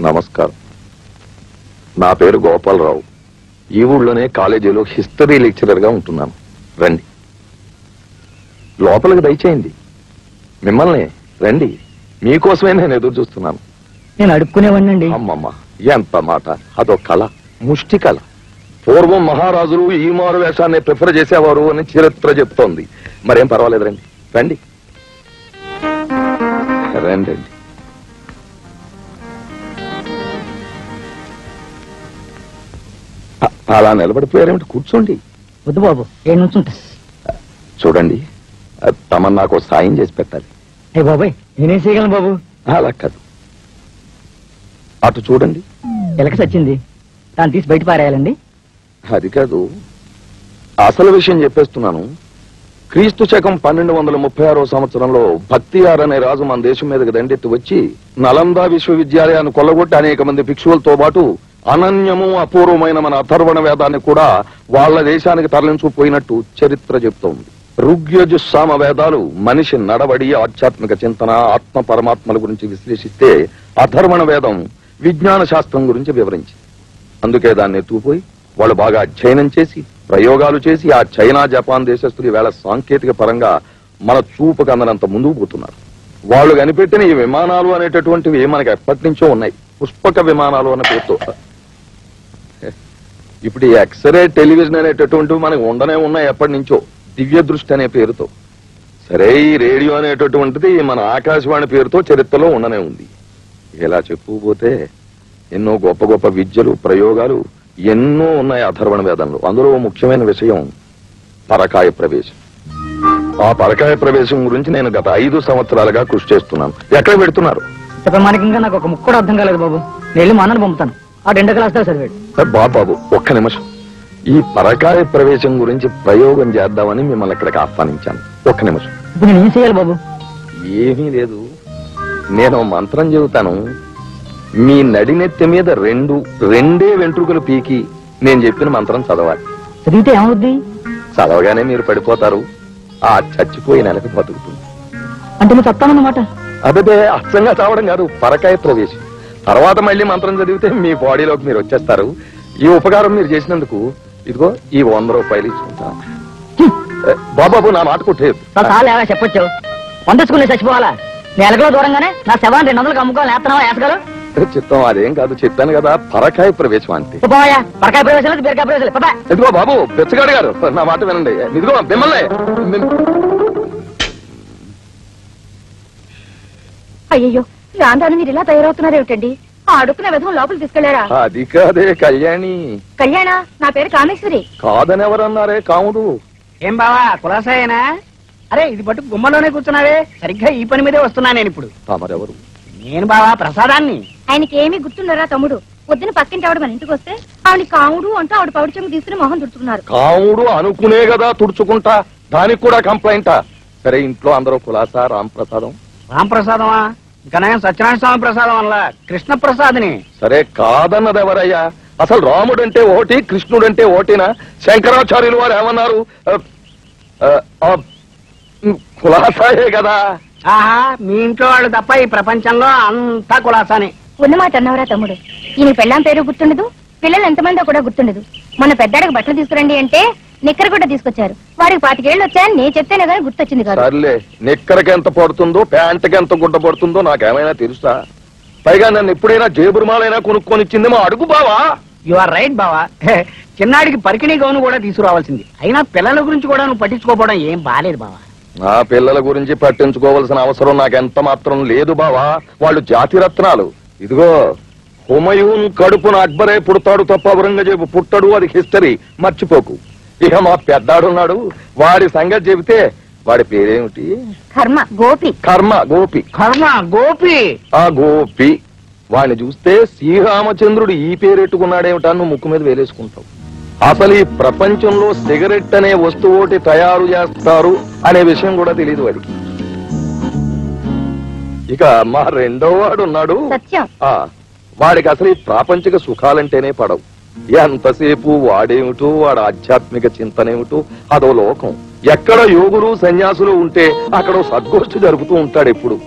నమస్కారం. నా పేరు గోపాలరావు. ఈ ఊళ్ళోనే కాలేజీలో హిస్టరీ లెక్చరర్ గా ఉంటున్నాను. రండి, లోపలికి దయచేయండి. మిమ్మల్ని రండి, మీకోసమే నేను ఎదురు చూస్తున్నాను. నేను అడుక్కునేవాడినండి. అమ్మమ్మ, ఎంత మాట! అదో కళ, ముష్టి కళ. పూర్వం మహారాజులు ఈ మారు వేషాన్ని ప్రిఫర్ చేసేవారు అని చరిత్ర చెప్తోంది. మరేం పర్వాలేదు, రండి రండి రండి రండి. అలా నిలబడిపోయారేమిటి? కూర్చోండి. వద్దు బాబు, ఏ నుంచుంటా. చూడండి, తమను నాకు సాయం చేసి పెట్టాలి. ఏ బాబాయ్, నేనేం చేయగలను బాబు? అలా కాదు, అటు చూడండి. ఎలక సచ్చింది, దాన్ని తీసి బయట పారేయాలండి. అది కాదు, అసలు విషయం చెప్పేస్తున్నాను. క్రీస్తు శకం 1236 సంవత్సరంలో భక్తియార్ అనే రాజు మన దేశం మీదకి దండెత్తి వచ్చి నలంద విశ్వవిద్యాలయాన్ని కొల్లగొట్టి అనేక మంది భిక్షువులతో పాటు అనన్యము అపూర్వమైన మన అథర్వణ వేదాన్ని కూడా వాళ్ళ దేశానికి తరలించుకుపోయినట్టు చరిత్ర చెప్తోంది. ఋగ్యజు సామ వేదాలు మనిషి నడవడి, ఆధ్యాత్మిక చింతన, ఆత్మ పరమాత్మల గురించి విశ్లేషిస్తే అథర్వణ వేదం విజ్ఞాన శాస్త్రం గురించి వివరించింది. అందుకే దాన్ని ఎత్తుకుపోయి వాళ్ళు బాగా అధ్యయనం చేసి ప్రయోగాలు చేసి ఆ చైనా, జపాన్ దేశస్తులు ఈవేళ సాంకేతిక పరంగా మన చూపుకు అందనంత ముందుకు పోతున్నారు. వాళ్ళు కనిపెట్టిన ఈ విమానాలు అనేటటువంటివి మనకి ఎప్పటి నుంచో ఉన్నాయి. పుష్పక విమానాలు అన్న పేరుతో. ఇప్పుడు ఈ ఎక్స్రే టెలివిజన్ అనేటటువంటివి మనకు ఉండనే ఉన్నాయి ఎప్పటి నుంచో, దివ్య దృష్టి అనే పేరుతో. సరే, ఈ రేడియో అనేటటువంటిది మన ఆకాశవాణి పేరుతో చరిత్రలో ఉండనే ఉంది. ఇలా చెప్పుకుపోతే ఎన్నో గొప్ప గొప్ప విద్యలు, ప్రయోగాలు ఎన్నో ఉన్నాయి అథర్వణ వేదంలో. అందులో ముఖ్యమైన విషయం పరకాయ ప్రవేశం. ఆ పరకాయ ప్రవేశం గురించి నేను గత 5 సంవత్సరాలుగా కృషి చేస్తున్నాను. ఎక్కడ పెడుతున్నారు? ప్రమాణికంగా నాకు ఒక ముక్క కూడా అర్థం కాలేదు బాబు. నేను మా అన్నను పంపుతాను, ఆ 2 క్లాసులో చదివాడు. బాబు, ఒక్క నిమిషం. ఈ పరకాయ ప్రవేశం గురించి ప్రయోగం చేద్దామని మిమ్మల్ని ఇక్కడికి ఆహ్వానించాను. ఒక్క నిమిషం. ఇప్పుడు నేను ఏం చేయాలి బాబు? ఏమీ లేదు, నేను మంత్రం చెబుతాను. మీ నడినెత్తి మీద రెండే వెంట్రుకలు పీకి నేను చెప్పిన మంత్రం చదవాలి. చదివితే ఏమవుద్ది? చదవగానే మీరు పడిపోతారు. ఆ చచ్చిపోయి నెలకు బతుకుతుంది. అంటే మీరు చెప్తానన్నమాట? అదే, అచ్చంగా చావడం కాదు, పరకాయ ప్రవేశం. తర్వాత మళ్ళీ మంత్రం చదివితే మీ బాడీలోకి మీరు వచ్చేస్తారు. ఈ ఉపకారం మీరు చేసినందుకు ఇదిగో ఈ 100 రూపాయలు ఇచ్చుకుంటా. బాబాబు, నా మాట కొట్టేది. చెప్పొచ్చు, 100 స్కూల్లో చచ్చిపోవాలా? నెలకలో దూరంగానే నా శవాన్ని 200కి అమ్ముకోవాలి. వేస్తున్నావా వేసగలరు? చిత్తం అదేం కాదు, చెప్పాను కదా, పరకాయ ప్రవేశం అంతే. పరకాయ ప్రవేశం, బీరకాయ ప్రవేశం. ఇదిగో బాబు, బెచ్చగాడు గారు, నా మాట వినండి. ఇదిగో మిమ్మల్ని. అయ్యో, రాందాను మీరు ఇలా తయారవుతున్నారేమిటండి? ఆ అడుక్కునే విధం లోపలికి తీసుకెళ్లారా? అది కాదే కళ్యాణి. కళ్యాణ, నా పేరు కామేశ్వరి. కాదని ఎవరన్నారే? కాముడు. ఏం బావా, కులాసాయేనా? అరే, ఇది పట్టు గుమ్మలోనే కూర్చున్నావే. సరిగ్గా ఈ పని మీదే వస్తున్నా నేను ఇప్పుడు. తమరెవరు? నేను బావా ప్రసాదాన్ని. ఆయనకి ఏమీ గుర్తుండరా తమ్ముడు? పొద్దున పక్కింటి ఆవిడ మన ఇంటికి వస్తే ఆవిడ కాముడు అంటూ ఆవిడ పౌడి చెంగు తీసుకుని మొహం తుడుచుకున్నారు. కాముడు అనుకునే కదా తుడుచుకుంటా, దానికి కూడా కంప్లైంటా? సరే, ఇంట్లో అందరూ కులాసా? రాంప్రసాదం. రాంప్రసాదమా? ఇంకా నేను సత్యనారాయణ స్వామి ప్రసాదం అలా కృష్ణ ప్రసాద్ని. సరే, కాదన్నది ఎవరయ్యా? అసలు రాముడంటే ఒకటి, కృష్ణుడంటే ఒకటినా? శంకరాచార్యులు వారు ఏమన్నారు? కులాసాయే కదా. ఆహా, మీ ఇంట్లో వాళ్ళు తప్ప ఈ ప్రపంచంలో అంతా కులాసానే. ఉన్నమాట అన్నవరా తమ్ముడు. ఈయన పెళ్ళాం పేరు గుర్తుండదు, పిల్లలు ఎంతమందో కూడా గుర్తుండదు. మన పెద్దాడికి బట్టలు తీసుకురండి అంటే నిక్కర కూడా తీసుకొచ్చారు. వారికి 25 ఏళ్ళు వచ్చాయని నేను చెప్తేనే కానీ గుర్తొచ్చింది కాదు. సర్లే, నిక్కరకి ఎంత పడుతుందో, ప్యాంటుకి ఎంత గుడ్డ పడుతుందో నాకేమైనా తెలుసా? పైగా నన్ను ఎప్పుడైనా జేబురుమాలైనా కొనుక్కొని ఇచ్చింది మా అడుగు బావా. యు ఆర్ రైట్ బావా. చిన్నాడికి పరికిణీ గౌను కూడా తీసుకురావాల్సింది. అయినా పిల్లల గురించి కూడా నువ్వు పట్టించుకోపోవడం ఏం బాలేదు బావా. నా పిల్లల గురించి పట్టించుకోవాల్సిన అవసరం నాకెంత మాత్రం లేదు బావా. వాళ్ళు జాతి రత్నాలు. ఇదిగో, హుమయూన్ కడుపున అక్బరే పుడతాడు తప్ప ఔరంగజేబు పుట్టడు. అది హిస్టరీ, మర్చిపోకు. ఇక మా పెద్దాడున్నాడు, వాడి సంగతి చెబితే వాడి పేరేమిటి? కర్మ గోపి. కర్మ గోపి. కర్మ గోపి. ఆ గోపి వాడిని చూస్తే శ్రీరామచంద్రుడు ఈ పేరెట్టుకున్నాడేమిటా నువ్వు ముక్కు మీద వేలేసుకుంటావు. అసలు ఈ ప్రపంచంలో సిగరెట్ అనే వస్తువు ఒకటి తయారు చేస్తారు అనే విషయం కూడా తెలియదు వాడికి. ఇక మా 2వ వాడు ఉన్నాడు, వాడికి అసలు ఈ ప్రాపంచిక సుఖాలంటేనే పడవు. ఎంతసేపు వాడేమిటో, వాడు ఆధ్యాత్మిక చింతనేమిటో, అదో లోకం. ఎక్కడ యోగులు సన్యాసులు ఉంటే అక్కడ సద్గోష్ఠి జరుపుతూ ఉంటాడు ఎప్పుడు.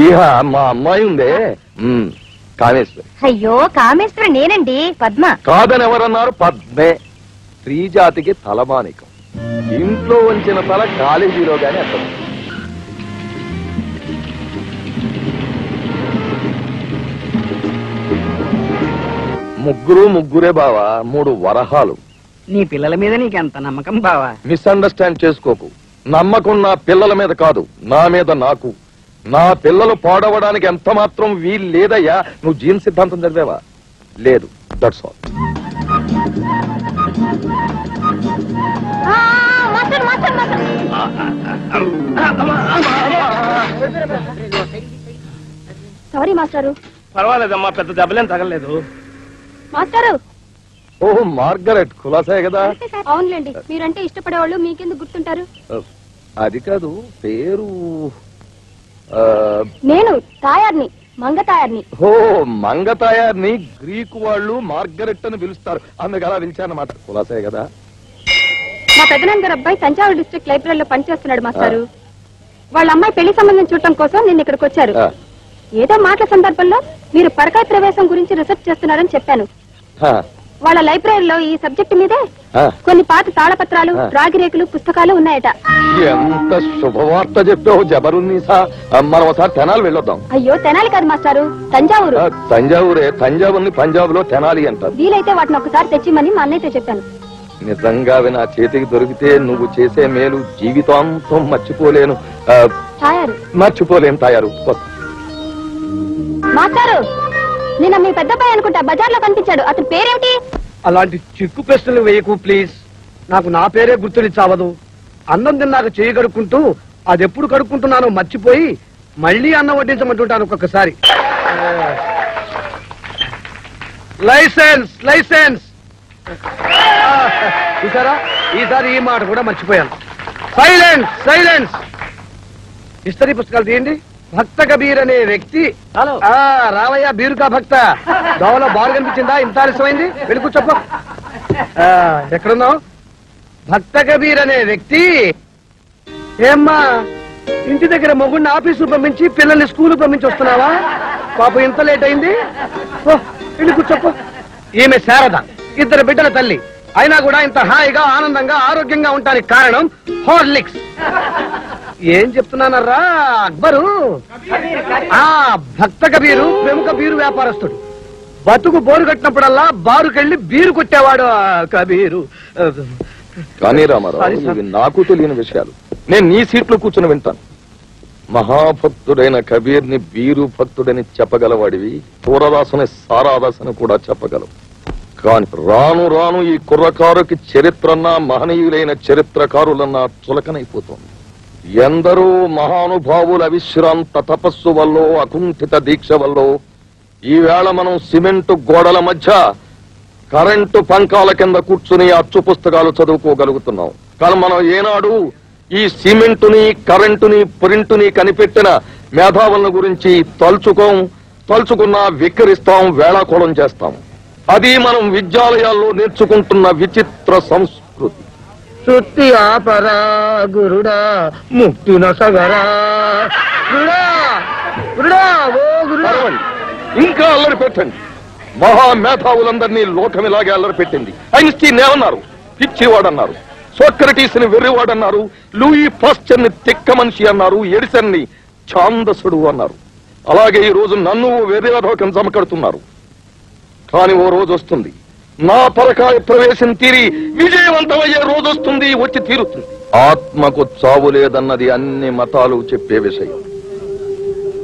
ఇహ మా అమ్మాయి ఉందే కామేశ్వరి. అయ్యో కామేశ్వరి నేనండి, పద్మ. కాదని ఎవరన్నారు? పద్మే. స్త్రీ జాతికి తలమానికం. ఇంట్లో ఉంచిన తల కాలేజీలో గాని అర్థం. ముగ్గురే బావా, 3 వరహాలు. నీ పిల్లల మీద నీకెంత నమ్మకం బావా? మిస్అండర్స్టాండ్ చేసుకోకు. నమ్మకం నా పిల్లల మీద కాదు, నా మీద నాకు. నా పిల్లలు పాడవడానికి ఎంత మాత్రం వీలు లేదయ్యా. నువ్వు జీన్ సిద్ధాంతం చదివావా? లేదు. That's all. సారీ మాస్టారు. పర్వాలేదమ్మా, పెద్ద దెబ్బలేం తగలేదు. మాస్టారు. ఓహో మార్గరెట్, కులాసాయే కదా. అవునులేండి, మీరంటే ఇష్టపడేవాళ్ళు మీకెందుకు గుర్తుంటారు? అది కాదు, పేరు నేను తాయార్ని, మంగ తాయార్ని. ఓ మంగ తాయార్ని గ్రీకు వాళ్ళు మార్గరెట్ అని పిలుస్తారు, అందుకు అలా పిలిచారన్నమాట. కులాసాయే కదా. మా పెద్దనాన్న గారు అబ్బాయి తంజావూరు డిస్ట్రిక్ట్ లైబ్రరీలో పనిచేస్తున్నాడు మాస్టారు. వాళ్ళ అమ్మాయి పెళ్లి సంబంధం చూడటం కోసం నిన్న ఇక్కడికి వచ్చారు. ఏదో మాటల సందర్భంలో మీరు పరకాయ ప్రవేశం గురించి రీసెర్చ్ చేస్తున్నారని చెప్పాను. వాళ్ళ లైబ్రరీలో ఈ సబ్జెక్ట్ మీదే కొన్ని పాత తాళపత్రాలు, రాగిరేకులు, పుస్తకాలు ఉన్నాయట. ఎంత శుభవార్త చెప్పావు జబరున్నీసా. మనం ఒకసారి తెనాలి వెళ్ళొద్దాం. అయ్యో తెనాలి కాదు మాస్టారు, తంజావూరు. తంజావూరే. తంజావూరుని పంజాబ్ లో తెనాలి అంటారు. వీలైతే వాటిని ఒకసారి తెచ్చిమని మా అన్నయ్యతో చెప్పాను. నిజంగా అవి నా చేతికి దొరికితే నువ్వు చేసే మేలు జీవితాంతం మర్చిపోలేను. మర్చిపోలేను తాయారు. మాస్టారు, నిన్న మీ పెద్దబ్బాయి అనుకుంటా బజార్ లో కనిపించాడు. అతని పేరేమిటి? అలాంటి చిక్కు ప్రశ్నలు వేయకు ప్లీజ్. నాకు నా పేరే గుర్తుని చావదు. అన్నం తిన్నాక చేయి కడుక్కుంటూ అది ఎప్పుడు కడుక్కుంటున్నానో మర్చిపోయి మళ్ళీ అన్నం వడ్డించమంటుంటాను ఒక్కొక్కసారి. License license. చూసారా, ఈసారి ఈ మాట కూడా మర్చిపోయాను. Silence silence. హిస్టరీ పుస్తకాలు తీయండి. భక్త కబీర్ అనే వ్యక్తి. రావయ్య బీరుకా భక్త. దోవలో బారు కనిపించిందా? ఇంత ఆలస్యమైంది, వెళ్ళి కూర్చోప్ప. ఎక్కడున్నావు? భక్త కబీర్ అనే వ్యక్తి. ఏమ్మా, ఇంటి దగ్గర మొగుడిని ఆఫీసు పంపించి పిల్లల్ని స్కూలు పంపించి వస్తున్నావా? పాపం ఇంత లేట్ అయింది. వెళ్ళి కూర్చోప్ప. ఈమె శారద, 2 బిడ్డల తల్లి. అయినా కూడా ఇంత హాయిగా, ఆనందంగా, ఆరోగ్యంగా ఉండడానికి కారణం హార్లిక్స్. ఏం చెప్తున్నానరా అక్బరు? భక్త కబీరు ప్రముఖ బీరు వ్యాపారస్తుడు. బతుకు బోరు కట్టినప్పుడల్లా బారుకెళ్లి బీరు కొట్టేవాడు కబీరు. కానీ రామారావు, ఇవి నాకు తెలియని విషయాలు. నేను నీ సీట్లో కూర్చుని వింటాను. మహాభక్తుడైన కబీర్ ని బీరు భక్తుడని చెప్పగలవాడివి, సూరదాసుని సారాదాసుని కూడా చెప్పగలవు. కానీ రాను రాను ఈ కుర్రకారుకి చరిత్రన్నా, మహనీయులైన చరిత్రకారులన్నా చులకనైపోతుంది. ఎందరో మహానుభావుల అవిశ్రాంత తపస్సు వల్ల, అకుంఠిత దీక్ష వల్ల ఈవేళ మనం సిమెంటు గోడల మధ్య కరెంటు పంకాల కింద కూర్చుని అచ్చు పుస్తకాలు చదువుకోగలుగుతున్నాం. కానీ మనం ఏనాడు ఈ సిమెంటుని, కరెంటుని, ప్రింటుని కనిపెట్టిన మేధావుల గురించి తలుచుకున్నా వికరిస్తాం, వేళాకోళం చేస్తాం. అది మనం విద్యాలయాల్లో నేర్చుకుంటున్న విచిత్ర సంస్కృతి. శృతి ఆపరా గురుడా, ముక్తి నొసగరా గురుడా. ఇంకా అల్లరి పెట్టండి. మహామేధావులందరినీ లోకమిలాగే అల్లరి పెట్టింది. ఐన్స్టీన్ ఏమన్నారు? పిచ్చివాడన్నారు. సోక్రటీస్ ని వెర్రివాడన్నారు. లూయి పాస్చర్ ని తిక్క మనిషి అన్నారు. ఎడిసన్ ని ఛాందసుడు అన్నారు. అలాగే ఈ రోజు నన్ను వెర్రివధోకం చమకడుతున్నారు. కానీ ఓ రోజు వస్తుంది, నా పరకాయ ప్రవేశం తీరి విజయవంతమయ్యే రోజు వస్తుంది, వచ్చి తీరుతుంది. ఆత్మకు చావు లేదన్నది అన్ని మతాలు చెప్పే విషయం.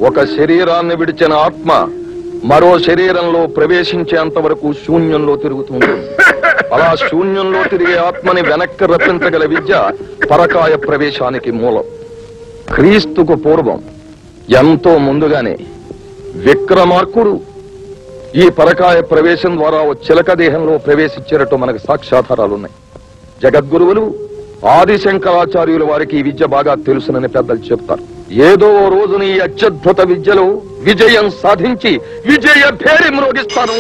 ఒక శరీరాన్ని విడిచిన ఆత్మ మరో శరీరంలో ప్రవేశించేంత వరకు శూన్యంలో తిరుగుతుంది. అలా శూన్యంలో తిరిగే ఆత్మని వెనక్కి రప్పించగల విద్య పరకాయ ప్రవేశానికి మూలం. క్రీస్తుకు పూర్వం ఎంతో ముందుగానే విక్రమార్కుడు ఈ పరకాయ ప్రవేశం ద్వారా ఓ చిలక దేహంలో ప్రవేశించేటట్టు మనకు సాక్ష్యాధారాలున్నాయి. జగద్గురువులు ఆదిశంకరాచార్యుల వారికి ఈ విద్య బాగా తెలుసునని పెద్దలు చెప్తారు. ఏదో రోజున ఈ అత్యద్భుత విద్యలో విజయం సాధించి విజయ భేరి మ్రోగిస్తాను.